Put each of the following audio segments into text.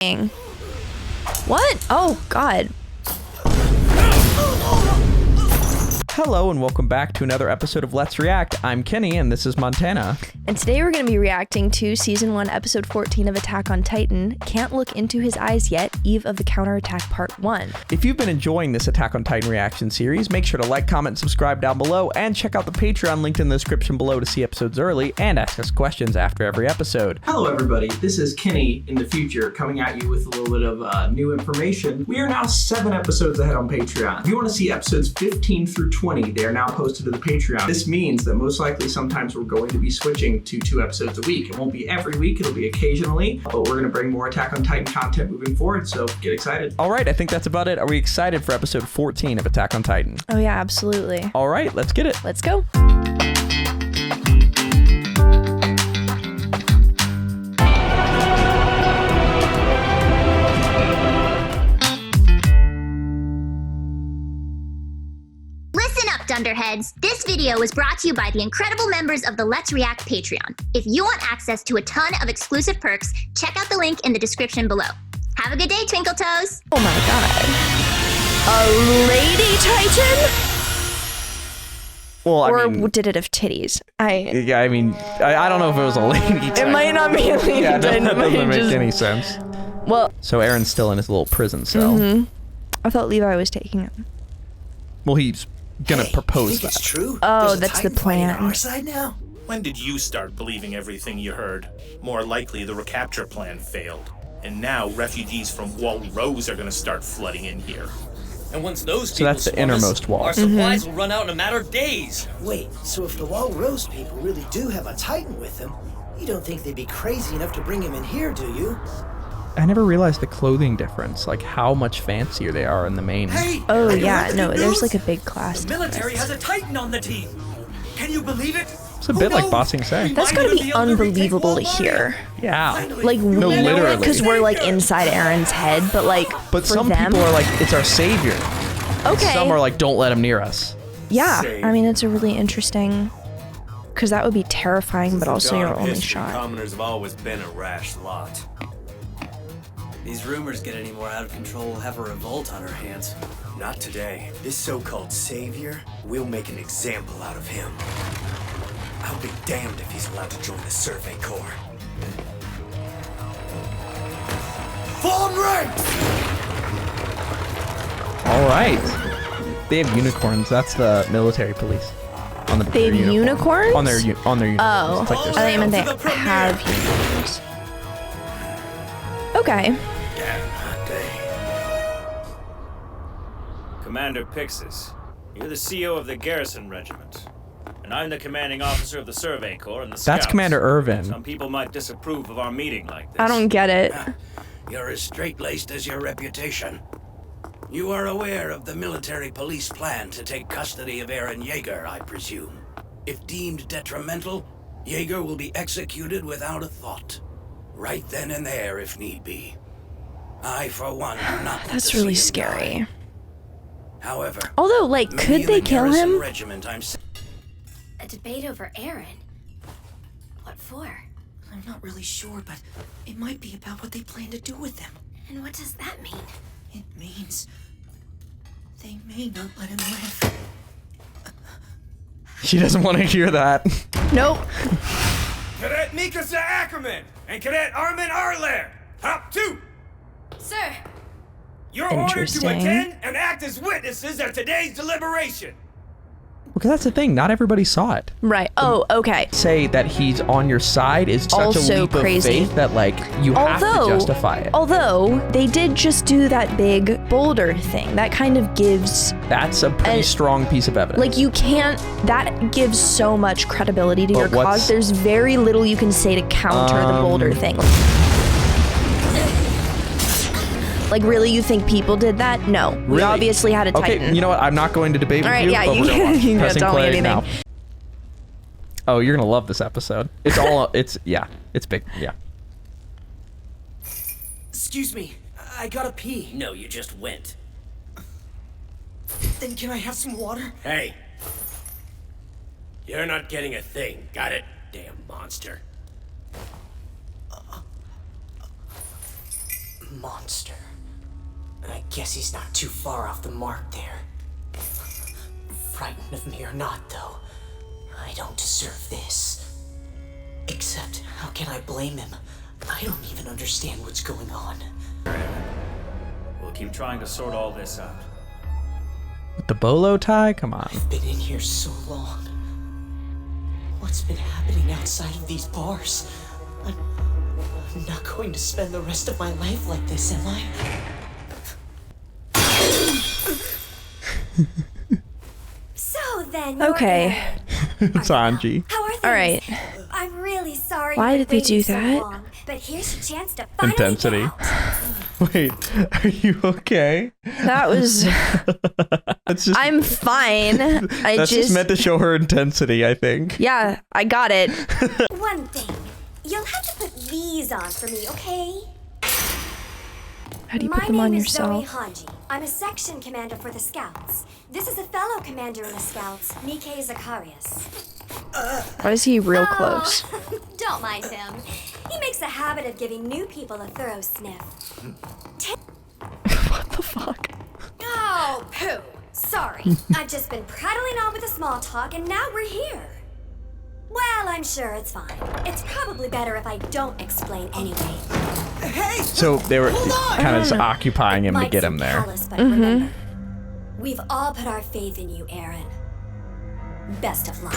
What? Oh, God. Hello and welcome back to another episode of Let's React. I'm Kenny and this is Montana. And today we're going to be reacting to Season 1, Episode 14 of Attack on Titan, Can't Look Into His Eyes Yet, Eve of the Counterattack Part 1. If you've been enjoying this Attack on Titan reaction series, make sure to like, comment, and subscribe down below, and check out the Patreon linked in the description below to see episodes early and ask us questions after every episode. Hello everybody, this is Kenny in the future coming at you with a little bit of new information. We are now 7 episodes ahead on Patreon. If you want to see episodes 15 through 20, they are now posted to the Patreon. This means that most likely sometimes we're going to be switching to 2 episodes a week. It won't be every week, it'll be occasionally, but we're going to bring more Attack on Titan content moving forward, so get excited. All right, I think that's about it. Are we excited for episode 14 of Attack on Titan? Oh yeah, absolutely. All right, let's get it. Let's go. Dunderheads, this video was brought to you by the incredible members of the Let's React Patreon. If you want access to a ton of exclusive perks, check out the link in the description below. Have a good day, Twinkle Toes! Oh my god. A lady titan? Well, or did it have titties? I don't know if it was a lady titan. It might not be a lady titan. That doesn't make any sense. Well, so Eren's still in his little prison cell. I thought Levi was taking him. Well, he's gonna propose think that. It's true? Oh, that's the plan. On our side now? When did you start believing everything you heard? More likely, the recapture plan failed. And now, refugees from Wall Rose are gonna start flooding in here. And once those So people that's the swarm us, innermost wall. our supplies will run out in a matter of days. Wait, so if the Wall Rose people really do have a Titan with them, you don't think they'd be crazy enough to bring him in here, do you? I never realized the clothing difference, like how much fancier they are in the main. Hey! Oh yeah, no, there's like a big class. The military has a Titan on the team. Can you believe it? It's a bit like Bossing Say. That's gotta be unbelievable to hear. Yeah. Like, No, we know it literally. because we're like inside Eren's head, but like, But for some them, people are like, it's our savior. okay. Some are like, don't let him near us. Yeah, I mean, it's a really interesting, because that would be terrifying, but also your only shot. Commoners have always been a rash lot. These rumors get any more out of control, we'll have a revolt on our hands. Not today. This so-called savior, we'll make an example out of him. I'll be damned if he's allowed to join the Survey Corps. Form ranks! All right. They have unicorns. That's the military police. On the They have uniform. unicorns? On their uniforms. Oh, It's like I their thought you meant they For the premiere. have unicorns. Okay. Damn hot day. Commander Pixis, you're the CO of the Garrison Regiment, and I'm the commanding officer of the Survey Corps and the Scouts. That's Commander Irvin. Some people might disapprove of our meeting like this. I don't get it. You're as straight-laced as your reputation. You are aware of the military police plan to take custody of Eren Yeager, I presume. If deemed detrimental, Yeager will be executed without a thought. Right then and there, if need be. I, for one, do not want That's to really see him die. scary. However, Although, like, many could in they the kill Garrison him? Regiment, A debate over Eren? What for? I'm not really sure, but it might be about what they plan to do with him. And what does that mean? It means they may not let him live. She doesn't want to hear that. Nope. Cadet Mikasa Ackerman and Cadet Armin Arler, Top 2. Sir! You're ordered to Interesting. attend and act as witnesses at today's deliberation. Because that's the thing. Not everybody saw it. Right. Oh, okay. Say that he's on your side is such Also a leap crazy. of faith that like you have to justify it. Although they did just do that big boulder thing, that kind of gives, That's a pretty And- strong piece of evidence. like, you can't, that gives so much credibility to But your what's- cause. There's very little you can say to counter the boulder thing. Like, really, you think people did that? No. We Really? obviously had a Okay, Titan. you know what? I'm not going to debate All with right, you. yeah, but you we're gonna can- watch. you can Pressing tell me play anything. now. Oh, you're gonna love this episode. It's all. It's big. Yeah. Excuse me, I gotta pee. No, you just went. Then can I have some water? Hey. You're not getting a thing, got it? Damn monster. monster. I guess he's not too far off the mark there. Frightened of me or not, though, I don't deserve this. Except, how can I blame him? I don't even understand what's going on. We'll keep trying to sort all this out. With the bolo tie? Come on. I've been in here so long. What's been happening outside of these bars? I'm not going to spend the rest of my life like this, am I? So then, Okay. Sanji. how are things? All right. I'm really sorry. Why you've did they been do waiting so that? long, but here's your chance to finally Intensity. get out. Wait, are you okay? That was. That's just, I'm fine. that's just meant to show her intensity, I think. Yeah, I got it. One thing, you'll have to put these on for me, okay? How do you My put them on name yourself? is Zoe Hanji. I'm a section commander for the Scouts. This is a fellow commander in the Scouts, Nikkei Zacharias. Why is he real close? Don't mind him. He makes a habit of giving new people a thorough sniff. What the fuck? Oh, pooh. Sorry. I've just been prattling on with the small talk, and now we're here. Well, I'm sure it's fine. It's probably better if I don't explain anyway. Hey! So they were kind of just occupying him to Might get seem him there. callous, but remember, we've all put our faith in you, Eren. Best of luck.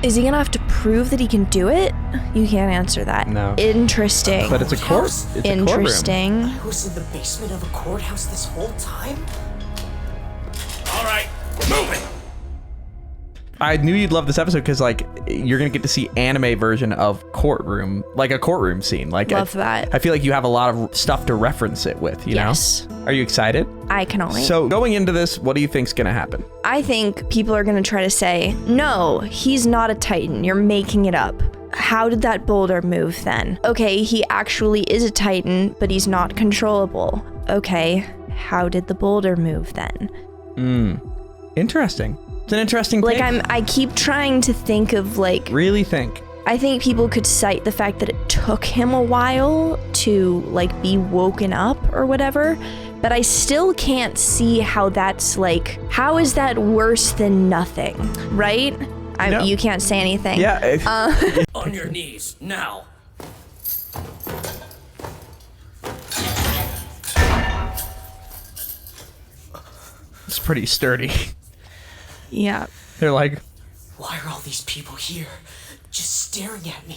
Is he gonna have to prove that he can do it? You can't answer that. No. Interesting. But it's a court. It's a courtroom. Interesting. I was in the basement of a courthouse this whole time? All right, move it. I knew you'd love this episode because, like, you're gonna get to see anime version of courtroom, like a courtroom scene. Like, Love that. I feel like you have a lot of stuff to reference it with. You Yes. know? Are you excited? I cannot wait. So going into this, what do you think's gonna happen? I think people are gonna try to say, no, he's not a Titan. You're making it up. How did that boulder move then? Okay, he actually is a Titan, but he's not controllable. Okay, how did the boulder move then? Interesting. It's an interesting Like take. I keep trying to think of like, Really think. I think people could cite the fact that it took him a while to like be woken up or whatever, but I still can't see how that's like, how is that worse than nothing, right? No. You can't say anything. Yeah. On your knees, now. It's pretty sturdy. Yeah. They're like, Why are all these people here? Just staring at me.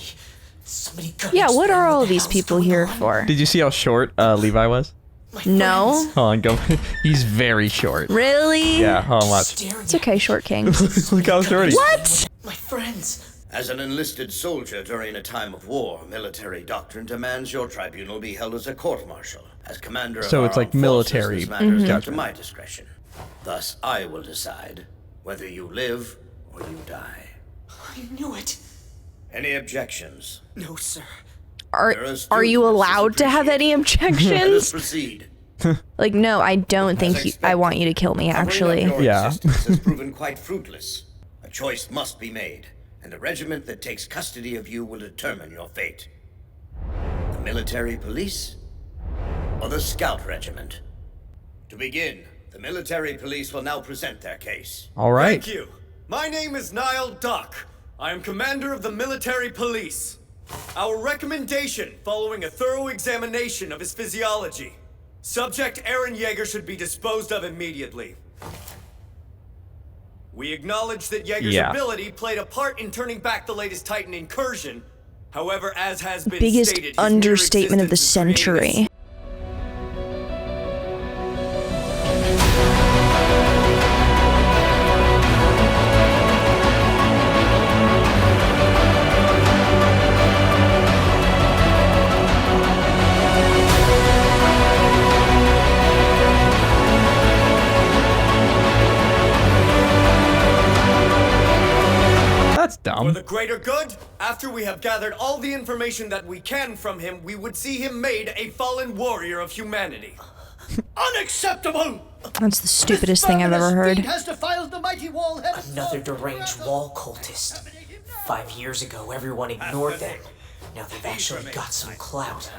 Somebody go. Yeah, what are all the these hell's people going here on? for? did you see how short Levi was? My No. friends Hold on, go. He's very short. Really? Yeah, hold on, watch. staring It's okay, at short kings. Look how short he is. What? my friends. As an enlisted soldier during a time of war, military doctrine demands your tribunal be held as a court-martial. As commander of So our it's like armed forces, military. this matter is left to my discretion. Thus, I will decide whether you live or you die. I knew it. Any objections? No, sir. Are you allowed to have any Let us objections? proceed. Like, no, I don't think I want you to kill me, actually. Covering up your Yeah. existence has proven quite fruitless. A choice must be made, and the regiment that takes custody of you will determine your fate. The military police or the scout regiment? To begin, the military police will now present their case. All right. Thank you. My name is Niall Dock. I am commander of the military police. Our recommendation, following a thorough examination of his physiology. Subject Eren Yeager should be disposed of immediately. We acknowledge that Yeager's ability played a part in turning back the latest Titan incursion. However, as has been Biggest stated, his understatement of the mere existence is creating a century. That's For dumb. the greater good, after we have gathered all the information that we can from him, we would see him made a fallen warrior of humanity. Unacceptable! That's the stupidest thing I've ever heard. Has defiled the mighty wall. Another deranged wall cultist. 5 years ago, everyone ignored them. Now they've actually got some clout.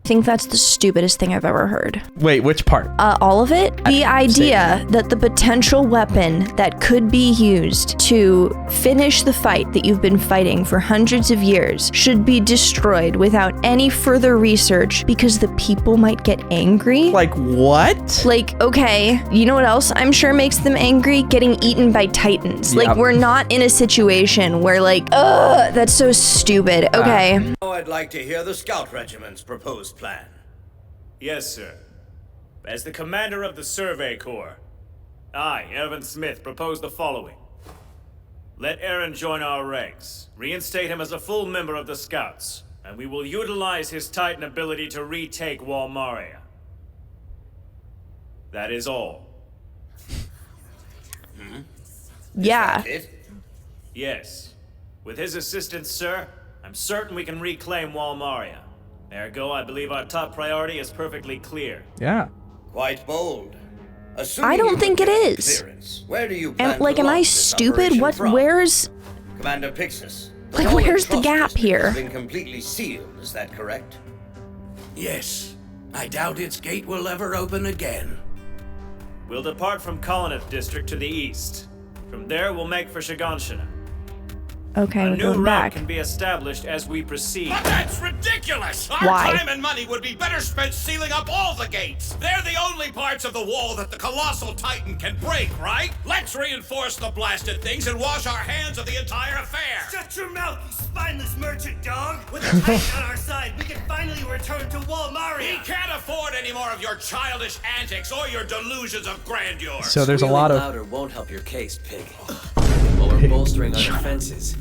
I think that's the stupidest thing I've ever heard. Wait, which part? All of it? The idea that the potential weapon that could be used to finish the fight that you've been fighting for hundreds of years should be destroyed without any further research because the people might get angry? Like, what? Like, okay, you know what else I'm sure makes them angry? Getting eaten by titans. Yep. Like, we're not in a situation where like, ugh, that's so stupid. Okay. Now I'd like to hear the Scout Regiment's proposed plan. Yes, sir. As the commander of the Survey Corps, I, Evan Smith, propose the following. Let Eren join our ranks, reinstate him as a full member of the Scouts, and we will utilize his Titan ability to retake Walmaria. That is all. Yeah. Yes. With his assistance, sir, I'm certain we can reclaim Walmaria. Ergo, I believe our top priority is perfectly clear. Yeah. Quite bold. I don't think it is. Where do you plan And like, to am I launch this stupid? operation What? from? Where's? Commander Pixis. Like, Noah where's the Trust gap District here? has been completely sealed, is that correct? Yes. I doubt its gate will ever open again. We'll depart from Colonist District to the east. From there, we'll make for Shiganshina. Okay, A we're new going route back. can be established as we proceed. But that's ridiculous! Our Why? time and money would be better spent sealing up all the gates. They're the only parts of the wall that the colossal titan can break, right? Let's reinforce the blasted things and wash our hands of the entire affair. Shut your mouth, you spineless merchant dog! With a titan on our side, we can finally return to Walmaria! He can't afford any more of your childish antics or your delusions of grandeur. So there's a lot of... louder won't help your case, pig. While we're bolstering our defenses,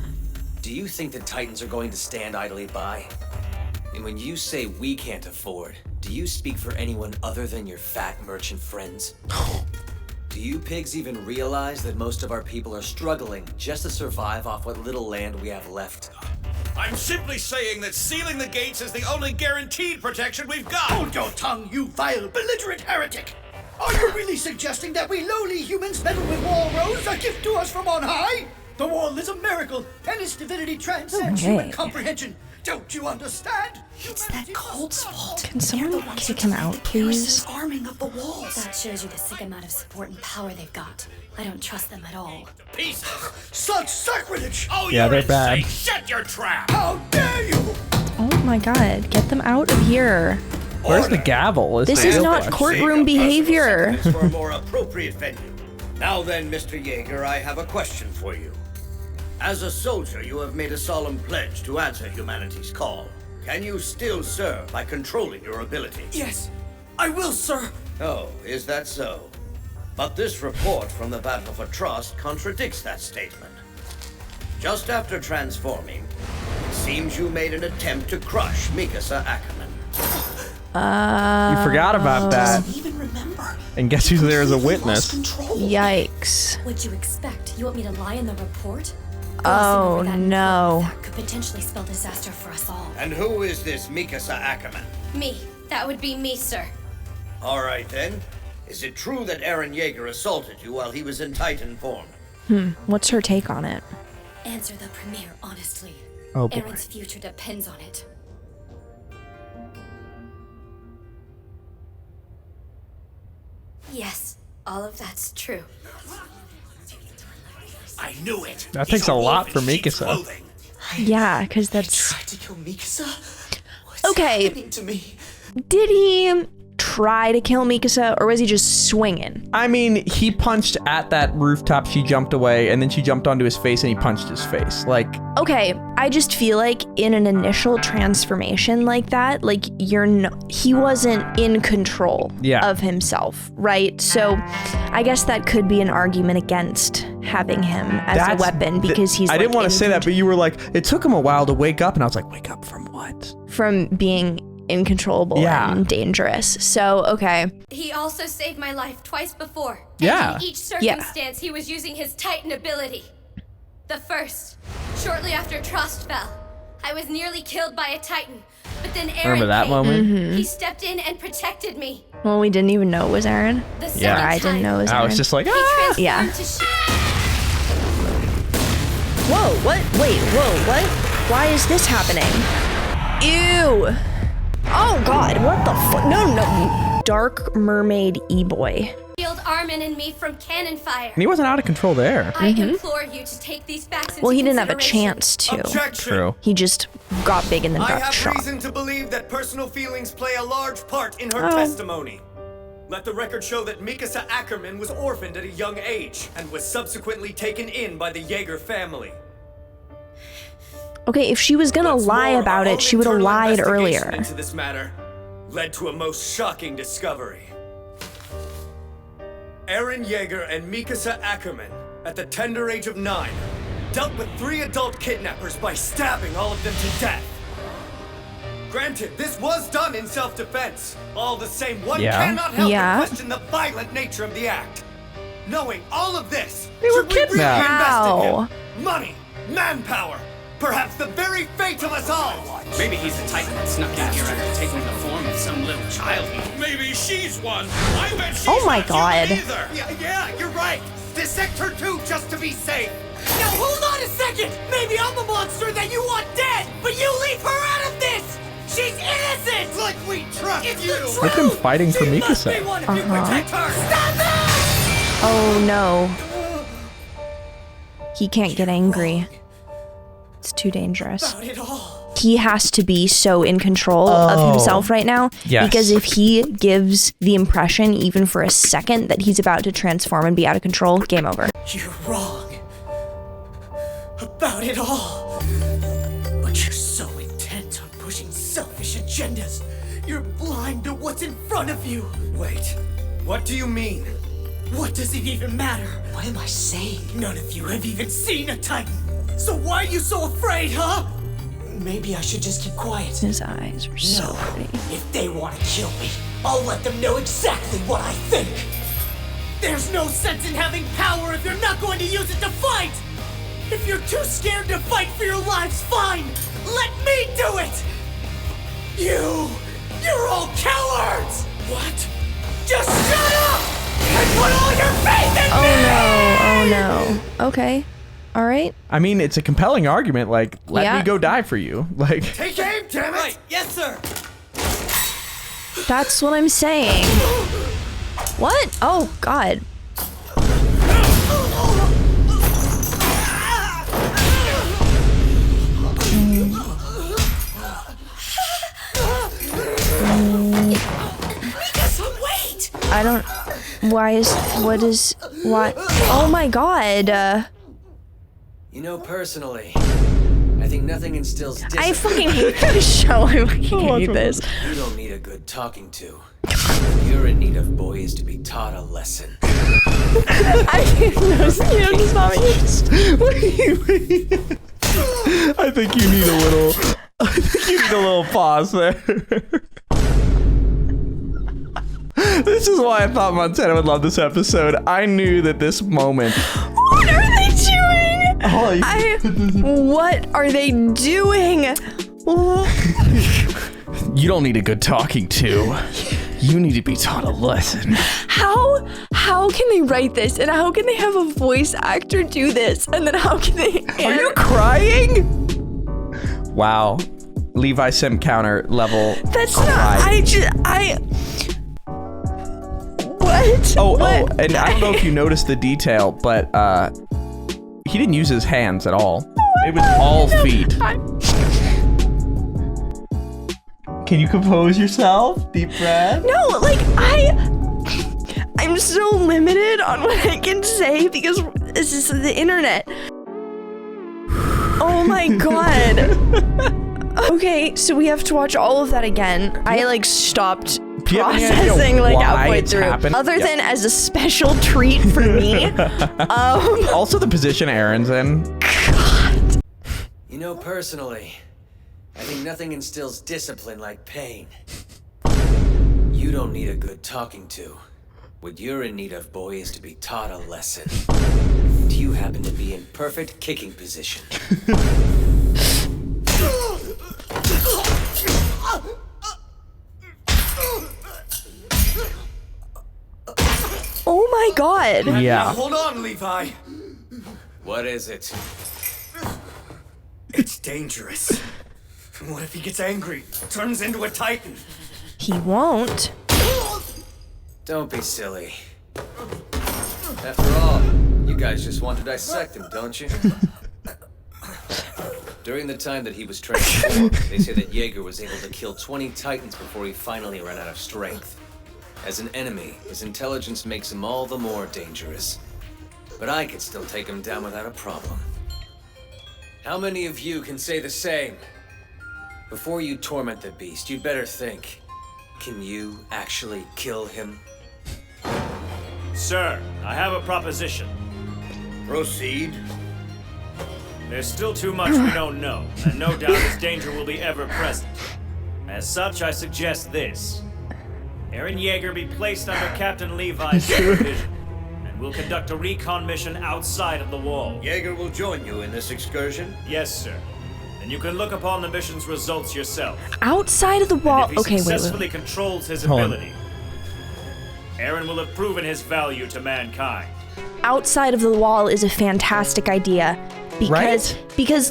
do you think the Titans are going to stand idly by? And when you say we can't afford, do you speak for anyone other than your fat merchant friends? Do you pigs even realize that most of our people are struggling just to survive off what little land we have left? I'm simply saying that sealing the gates is the only guaranteed protection we've got. Hold your tongue, you vile, belligerent heretic! Are you really suggesting that we lowly humans meddle with Wall Rose, a gift to us from on high? The wall is a miracle, and its divinity transcends Okay. human comprehension. Don't you understand? It's that Colt's fault. Can someone kick him out, please? Arming of the walls. That shows you the sick amount of support and power they've got. I don't trust them at all. Pieces. Such sacrilege! Oh, Yeah, you're they're bad. insane. Shut your trap. How dare you! Oh my god, get them out of here. Where's the gavel? This is not courtroom behavior. For a more appropriate venue. Now then, Mr. Yeager, I have a question for you. As a soldier, you have made a solemn pledge to answer humanity's call. Can you still serve by controlling your ability? Yes, I will, sir. Oh, is that so? But this report from the Battle for Trust contradicts that statement. Just after transforming, it seems you made an attempt to crush Mikasa Ackerman. You forgot about that. Even remember. And guess who's there as a witness? Yikes. What'd you expect? You want me to lie in the report? Oh no. That could potentially spell disaster for us all. And who is this Mikasa Ackerman? Me. That would be me, sir. All right then. Is it true that Eren Yeager assaulted you while he was in Titan form? What's her take on it? Answer the Premier honestly. Oh boy. Eren's future depends on it. Yes, all of that's true. I knew it. That He's takes a lot wolf for in sheep's Mikasa. clothing. Yeah, because that's... Tried to kill Mikasa? What's Okay. happening to me? Did he try to kill Mikasa, or was he just swinging? I mean, he punched at that rooftop, she jumped away, and then she jumped onto his face and he punched his face. Like, Okay, I just feel like in an initial transformation like that, like he wasn't in control of himself, right? So I guess that could be an argument against having him as a weapon because he's I didn't want to say that, control but you were like, it took him a while to wake up, and I was like, wake up from what? from being incontrollable and dangerous. So, okay. He also saved my life twice before. Yeah. And in each circumstance, he was using his Titan ability. The first, shortly after Trust fell, I was nearly killed by a Titan, but then Eren Remember that came. moment? He stepped in and protected me. Well, we didn't even know it was Eren. Yeah. Or I didn't know it was Eren. I was just like, ah! Yeah. Whoa, what? Wait, whoa, what? Why is this happening? Ew. Oh god, what the fuck? No. Dark Mermaid E-Boy. Shield Armin and me from cannon fire. And he wasn't out of control there. I implore you to take these facts into Well, he didn't have a consideration. chance to. Objection. True. He just got big and then I got have shot. reason to believe that personal feelings play a large part in her testimony. Let the record show that Mikasa Ackerman was orphaned at a young age and was subsequently taken in by the Jaeger family. Okay, if she was gonna lie Our about own it, she would have internal lied investigation earlier. into this matter led to a most shocking discovery. Eren Jaeger and Mikasa Ackerman, at the tender age of 9, dealt with 3 adult kidnappers by stabbing all of them to death. Granted, this was done in self-defense. All the same, one cannot help but question the violent nature of the act. Knowing all of this, They were should we really kidnapped. invest in How? him? Money, manpower, perhaps the very fate of us all. Maybe he's the Titan that snuck in here after taking the form of some little child. Maybe she's one. I bet she's Oh my not god. human either. Yeah, you're right. Dissect her too, just to be safe. Now hold on a second. Maybe I'm a monster that you want dead, but you leave her out of this. She's innocent. Like we trust you. Look at them fighting for She must be Mikasa. one if you protect her. Stop it! Oh no. He can't get angry. It's too dangerous. About it all. He has to be so in control of himself right now. Yes. Because if he gives the impression, even for a second, that he's about to transform and be out of control, game over. You're wrong. About it all. But you're so intent on pushing selfish agendas. You're blind to what's in front of you. Wait, what do you mean? What does it even matter? What am I saying? None of you have even seen a Titan. So why are you so afraid, huh? Maybe I should just keep quiet. His eyes are so pretty. If they want to kill me, I'll let them know exactly what I think. There's no sense in having power if you're not going to use it to fight. If you're too scared to fight for your lives, fine. Let me do it. You're all cowards. What? Just shut up and put all your faith in me. Oh no. Okay. All right. I mean, it's a compelling argument. Like, let me go die for you. Like, Take aim, damn it. Right. Yes, sir. That's what I'm saying. What? Oh god. Wait. I don't. Why? Oh my god. You know, personally, I think nothing instills discipline. I fucking hate this show. I fucking hate this. You don't need a good talking to. You're in need of boys to be taught a lesson. I didn't know. You just not me. what do you mean? I think you need a little pause there. This is why I thought Montana would love this episode. I knew that this moment. What are they doing? What are they doing? You don't need a good talking to. You need to be taught a lesson. How can they write this? And how can they have a voice actor do this? And then how can they... Are you crying? Wow. Levi simp counter level. That's not... What? Oh, and I don't know if you noticed the detail, but he didn't use his hands at all. It was all feet. Can you compose yourself? Deep breath? No, like, I'm so limited on what I can say because this is the internet. Oh my god. Okay, so we have to watch all of that again. I like stopped processing like halfway through. Other than as a special treat for me. Also the position Eren's in. God. You know, personally, I think nothing instills discipline like pain. You don't need a good talking to. What you're in need of, boy, is to be taught a lesson. Do you happen to be in perfect kicking position? god. Yeah. Now hold on, Levi. What is it? It's dangerous. What if he gets angry, turns into a Titan? He won't. Don't be silly. After all, you guys just want to dissect him, don't you? During the time that he was transformed, they say that Jaeger was able to kill 20 Titans before he finally ran out of strength. As an enemy, his intelligence makes him all the more dangerous. But I could still take him down without a problem. How many of you can say the same? Before you torment the beast, you'd better think. Can you actually kill him? Sir, I have a proposition. Proceed. There's still too much we don't know, and no doubt his danger will be ever present. As such, I suggest this. Eren Yeager be placed under Captain Levi's supervision, and we'll conduct a recon mission outside of the wall. Yeager will join you in this excursion? Yes, sir. And you can look upon the mission's results yourself. Outside of the wall. And if he Okay, successfully wait. controls his Hold on. ability, Eren will have proven his value to mankind. Outside of the wall is a fantastic idea. Because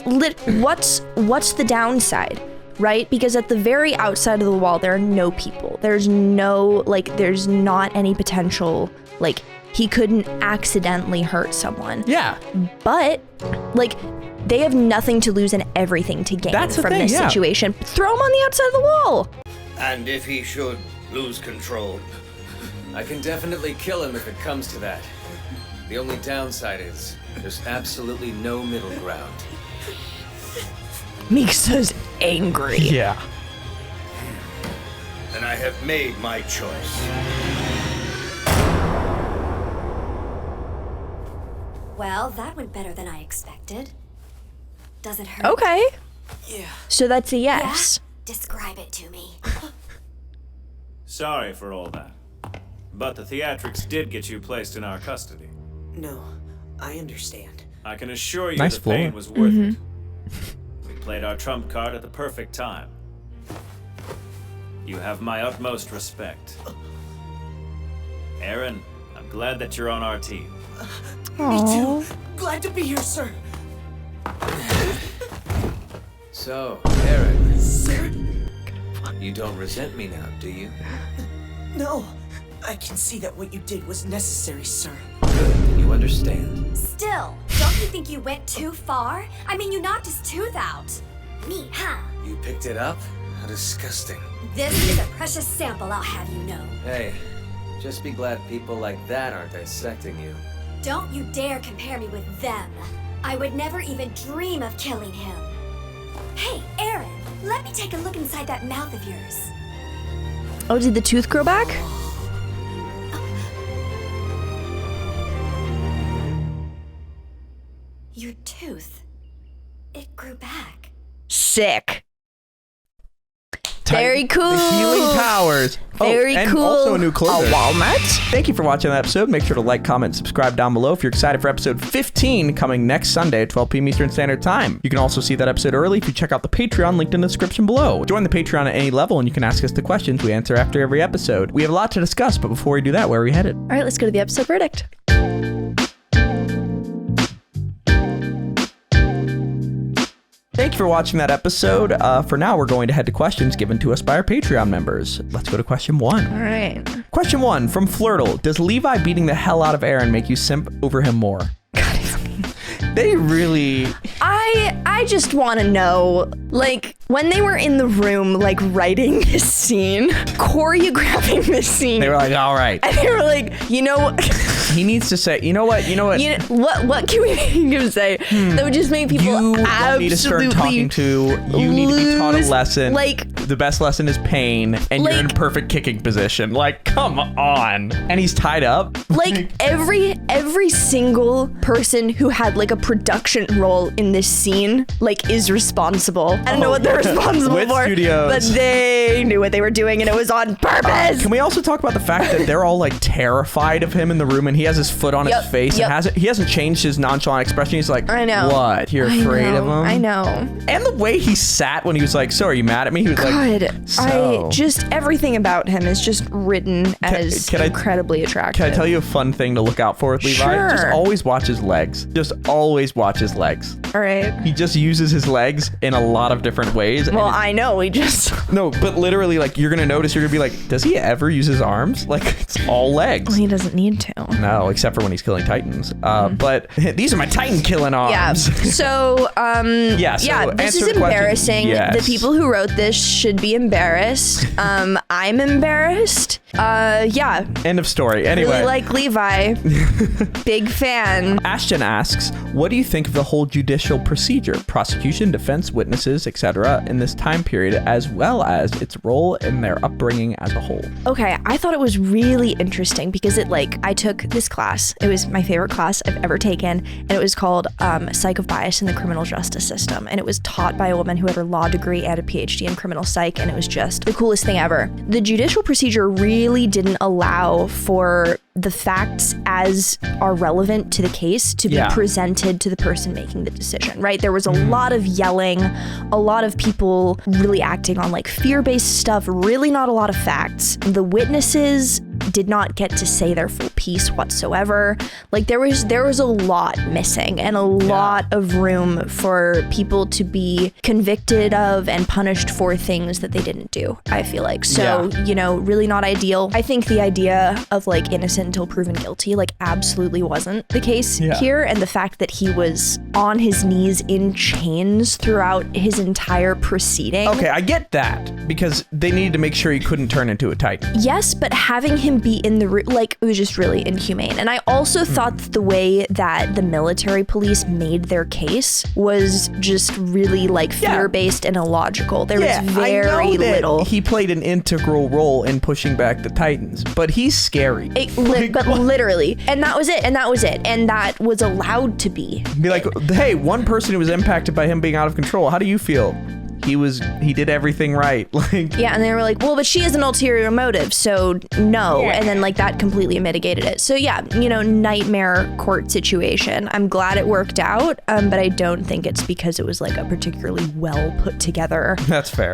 what's the downside? Right? Because at the very outside of the wall, there are no people. There's not any potential, like, he couldn't accidentally hurt someone. Yeah. But, like, they have nothing to lose and everything to gain from this situation. Throw him on the outside of the wall. And if he should lose control? I can definitely kill him if it comes to that. The only downside is there's absolutely no middle ground. Mikasa's angry. Yeah. Then I have made my choice. Well, that went better than I expected. Does it hurt? Okay. Yeah. So that's a yes. Yeah? Describe it to me. Sorry for all that. But the theatrics did get you placed in our custody. No, I understand. I can assure you Nice the pain floor. was worth it. We played our trump card at the perfect time. You have my utmost respect. Eren, I'm glad that you're on our team. Me too. Glad to be here, sir. So, Eren. Sir? You don't resent me now, do you? No. I can see that what you did was necessary, sir. Good, you understand. Still, don't you think you went too far? I mean, you knocked his tooth out. Neat, huh? You picked it up? How disgusting. This is a precious sample, I'll have you know. Hey, just be glad people like that aren't dissecting you. Don't you dare compare me with them. I would never even dream of killing him. Hey, Eren, let me take a look inside that mouth of yours. Oh, did the tooth grow back? Your tooth. It grew back. Sick. Very cool. The healing powers. Very and cool. Also a new closer. A walnut. Thank you for watching that episode. Make sure to like, comment, subscribe down below if you're excited for episode 15 coming next Sunday at 12 p.m. Eastern Standard Time. You can also see that episode early if you check out the Patreon linked in the description below. Join the Patreon at any level and you can ask us the questions we answer after every episode. We have a lot to discuss, but before we do that, where are we headed? All right, let's go to the episode verdict. Thank you for watching that episode. For now, we're going to head to questions given to us by our Patreon members. Let's go to question 1. All right. Question 1 from Flirtle. Does Levi beating the hell out of Eren make you simp over him more? They really... I just want to know, like, when they were in the room, like, writing this scene, choreographing this scene. They were like, all right. And they were like, you know... He needs to say, you know what? What can we make him say that would just make people you absolutely need to start talking to, you need to be taught a lesson. Like, the best lesson is pain, and you're in perfect kicking position. Like, come on. And he's tied up. Like, every single person who had, like, a production role in this scene, like, is responsible. I don't know what they're responsible for, Studios. but they knew what they were doing, and it was on purpose. Can we also talk about the fact that they're all, like, terrified of him in the room, and he has his foot on his face, and he hasn't changed his nonchalant expression. He's like, I know. What? You're afraid of him? I know. And the way he sat when he was like, so are you mad at me? He was like, God, So- everything about him is just written as incredibly attractive. Can I tell you a fun thing to look out for with Levi? Sure. Just always watch his legs. Just always watch his legs. All right. He just uses his legs in a lot of different ways. Well, I know, he just... No, but literally, like, you're going to notice, you're going to be like, does he ever use his arms? Like, it's all legs. Well, he doesn't need to. No, except for when he's killing Titans. But these are my Titan killing arms. Yeah. So, this is embarrassing. Yes. The people who wrote this should be embarrassed. I'm embarrassed. Yeah. End of story. Anyway. Really like Levi. Big fan. Ashton asks, what do you think of the whole judicial procedure, prosecution, defense, witnesses, etc., in this time period, as well as its role in their upbringing as a whole? Okay, I thought it was really interesting because I took this class. It was my favorite class I've ever taken, and it was called Psych of Bias in the Criminal Justice System. And it was taught by a woman who had a law degree and a PhD in criminal psych, and it was just the coolest thing ever. The judicial procedure really didn't allow for the facts as are relevant to the case to be presented to the person making the decision, right? There was a lot of yelling, a lot of people really acting on like fear-based stuff, really not a lot of facts. The witnesses did not get to say their full piece whatsoever. Like there was a lot missing and a lot of room for people to be convicted of and punished for things that they didn't do, I feel like. So, really not ideal. I think the idea of like innocent until proven guilty, like absolutely wasn't the case here. And the fact that he was on his knees in chains throughout his entire proceeding. Okay, I get that because they needed to make sure he couldn't turn into a Titan. Yes, but having him be in the room, like, it was just really inhumane. And I also thought that the way that the military police made their case was just really like fear-based and illogical. There was very little. He played an integral role in pushing back the Titans, but he's scary. But literally, and that was it, and that was allowed to be. Be like, hey, one person who was impacted by him being out of control, how do you feel? He did everything right. Like, yeah, and they were like, well, but she has an ulterior motive, so no. And then like that completely mitigated it. So yeah, nightmare court situation. I'm glad it worked out, but I don't think it's because it was like a particularly well put together that's fair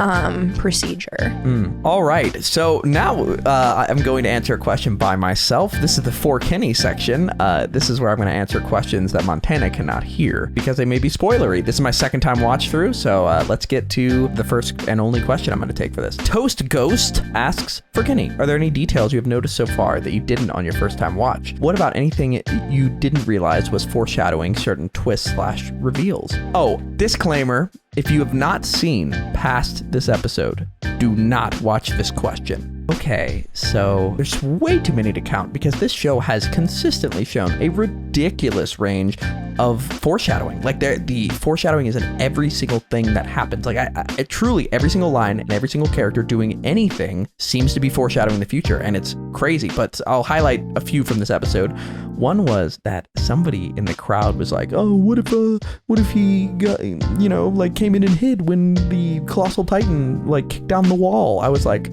procedure. All right, so now I'm going to answer a question by myself. This is the For Kenny section. This is where I'm going to answer questions that Montana cannot hear because they may be spoilery. This is my second time watch through, so let's get to the first and only question I'm going to take for this. Toast Ghost asks, for Kenny, are there any details you have noticed so far that you didn't on your first time watch? What about anything you didn't realize was foreshadowing certain twists/reveals? Oh, disclaimer, if you have not seen past this episode, do not watch this question. Okay, so there's way too many to count because this show has consistently shown a ridiculous range of foreshadowing. Like the foreshadowing is in every single thing that happens. Like I truly, every single line and every single character doing anything seems to be foreshadowing the future, and it's crazy. But I'll highlight a few from this episode. One was that somebody in the crowd was like, "Oh, what if he got, like came in and hid when the Colossal Titan like kicked down the wall?" I was like,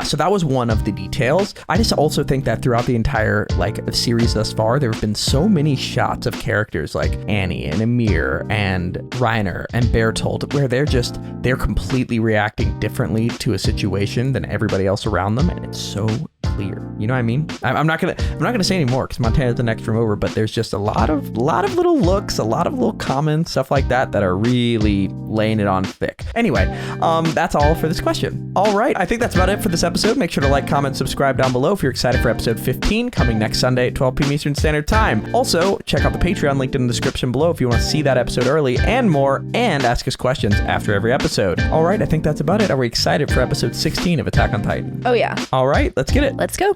so that was one of the details. I just also think that throughout the entire series thus far, there have been so many shots of characters like Annie and Amir and Reiner and Bertolt where they're completely reacting differently to a situation than everybody else around them, and it's so clear. You know what I mean? I'm not gonna say any more because Montana's the next room over, but there's just a lot of little looks, a lot of little comments, stuff like that are really laying it on thick. Anyway, that's all for this question. All right, I think that's about it for this episode. Make sure to like, comment, subscribe down below if you're excited for episode 15 coming next Sunday at 12 p.m. Eastern Standard Time. Also, check out the Patreon linked in the description below if you want to see that episode early and more, and ask us questions after every episode. All right, I think that's about it. Are we excited for episode 16 of Attack on Titan? Oh yeah. All right, let's get it. Let's go.